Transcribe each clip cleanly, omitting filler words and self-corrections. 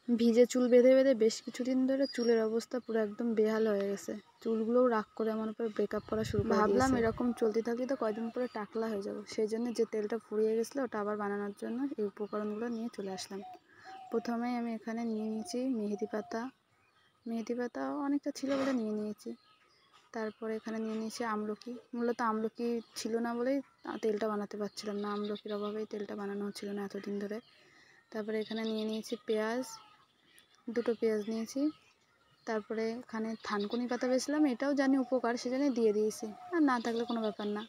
ভিজে চুল বেঁধে বেঁধে বেশ কিছুদিন ধরে চুলের অবস্থা পুরো একদম বেহাল হয়ে গেছে। চুলগুলোও রাগ করে আমার উপর ব্রেকআপ করা শুরু করে দিয়েছে। ভাবলাম এরকম চলতে থাকলে তো কয়দিন পরে টাকলা হয়ে যাবো। সেই জন্য যে তেলটা ফুরিয়ে গেছিলো ওটা আবার বানানোর জন্য এই উপকরণগুলো নিয়ে চলে আসলাম। প্রথমেই আমি এখানে নিয়ে নিয়েছি মেহেদি পাতা। মেহেদি পাতা অনেকটা ছিল বলে নিয়ে নিয়েছি। তারপরে এখানে নিয়ে নিয়েছি আমলকি। মূলত আমলকি ছিল না বলেই তেলটা বানাতে পারছিলাম না, আমলকির অভাবেই তেলটা বানানো হচ্ছিল না এতদিন ধরে। তারপরে এখানে নিয়ে নিয়েছি পেঁয়াজ, 2টো পেঁয়াজ নিয়েছি। তারপরে এখানে থানকুনি পাতা বেছিলাম, এটাও জানি উপকার, সেজন্য দিয়ে দিয়েছি, আর না থাকলে কোনো ব্যাপার না।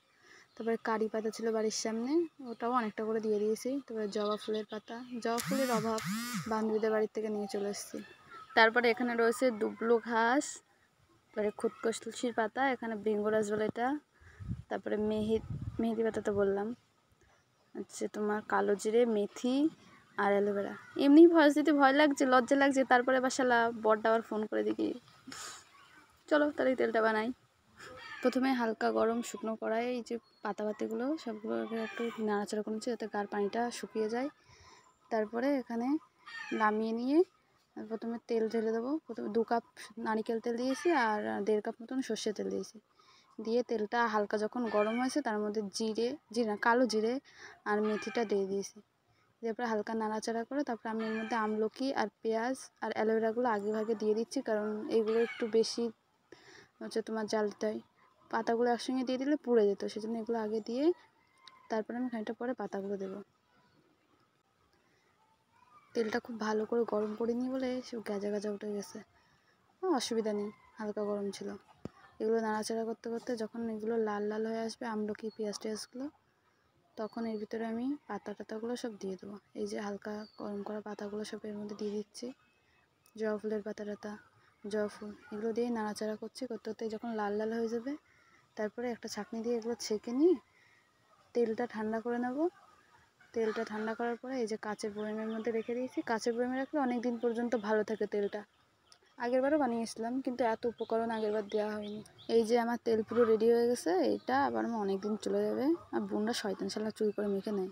তারপরে কারি পাতা ছিল বাড়ির সামনে, ওটাও অনেকটা করে দিয়ে দিয়েছি। তারপরে জবা ফুলের পাতা, জবা ফুলের অভাব, বান্ধবীদের বাড়ির থেকে নিয়ে চলে এসেছি। তারপরে এখানে রয়েছে দুবলো ঘাস, তারপরে খুদকস তুলসীর পাতা, এখানে বৃঙ্গরাজ বলে এটা। তারপরে মেহেদি পাতা তো বললাম, হচ্ছে তোমার কালো জিরে, মেথি আর অ্যালোভেরা। এমনি ভয়েস দিতে ভয় লাগছে, লজ্জা লাগছে, তারপরে বাসালা বরটা আবার ফোন করে দেখি চলো তাহলে তেলটা বানাই। প্রথমে হালকা গরম শুকনো কড়াইয়ে এই যে পাতাগুলো সবগুলোকে একটু নাড়াচাড়া করেছি যাতে গার পানিটা শুকিয়ে যায়। তারপরে এখানে নামিয়ে নিয়ে প্রথমে তেল ঢেলে দেবো। প্রথমে 2 কাপ নারিকেল তেল দিয়েছি আর 1.5 কাপ মতন সর্ষে তেল দিয়েছি। দিয়ে তেলটা হালকা যখন গরম হয়েছে তার মধ্যে কালো জিরে আর মেথিটা দিয়ে দিয়েছি। তারপরে হালকা নাড়াচাড়া করে তারপরে আমি এর মধ্যে আমলকি আর পেঁয়াজ আর অ্যালোভেরাগুলো আগে ভাগে দিয়ে দিচ্ছি, কারণ এইগুলো একটু বেশি হচ্ছে তোমার জাল দিতে হয়। পাতাগুলো একসঙ্গে দিয়ে দিলে পুড়ে যেত, সেজন্য এগুলো আগে দিয়ে তারপরে আমি খানিকটা পরে পাতাগুলো দেবো। তেলটা খুব ভালো করে গরম করিনি বলে সব গাজা গাজা উঠে গেছে। অসুবিধা নেই, হালকা গরম ছিল। এগুলো নাড়াচাড়া করতে করতে যখন এগুলো লাল লাল হয়ে আসবে আমলকি পেঁয়াজ টেয়াজগুলো, তখন এর ভিতরে আমি পাতাগুলো সব দিয়ে দেবো। এই যে হালকা গরম করা পাতাগুলো সব এর মধ্যে দিয়ে দিচ্ছি। জবা ফুলের পাতা জবা ফুল এগুলো দিয়ে নাড়াচাড়া করতে করতে যখন লাল লাল হয়ে যাবে, তারপরে একটা ছাঁকনি দিয়ে এগুলো ছেঁকে নিয়ে তেলটা ঠান্ডা করে নেব। তেলটা ঠান্ডা করার পরে এই যে কাচের বয়ামের মধ্যে রেখে দিয়েছি। কাচের বয়ামে রাখলে অনেক দিন পর্যন্ত ভালো থাকে তেলটা। আগেরবারও বানিয়েছিলাম কিন্তু এত উপকরণ আগেরবার দেওয়া হয়নি। এই যে আমার তেল পুরো রেডি হয়ে গেছে, এটা আবার আমার অনেক দিন চলে যাবে। আর বোনরা শয়তান শালা চুরি করে মেখে নেয়।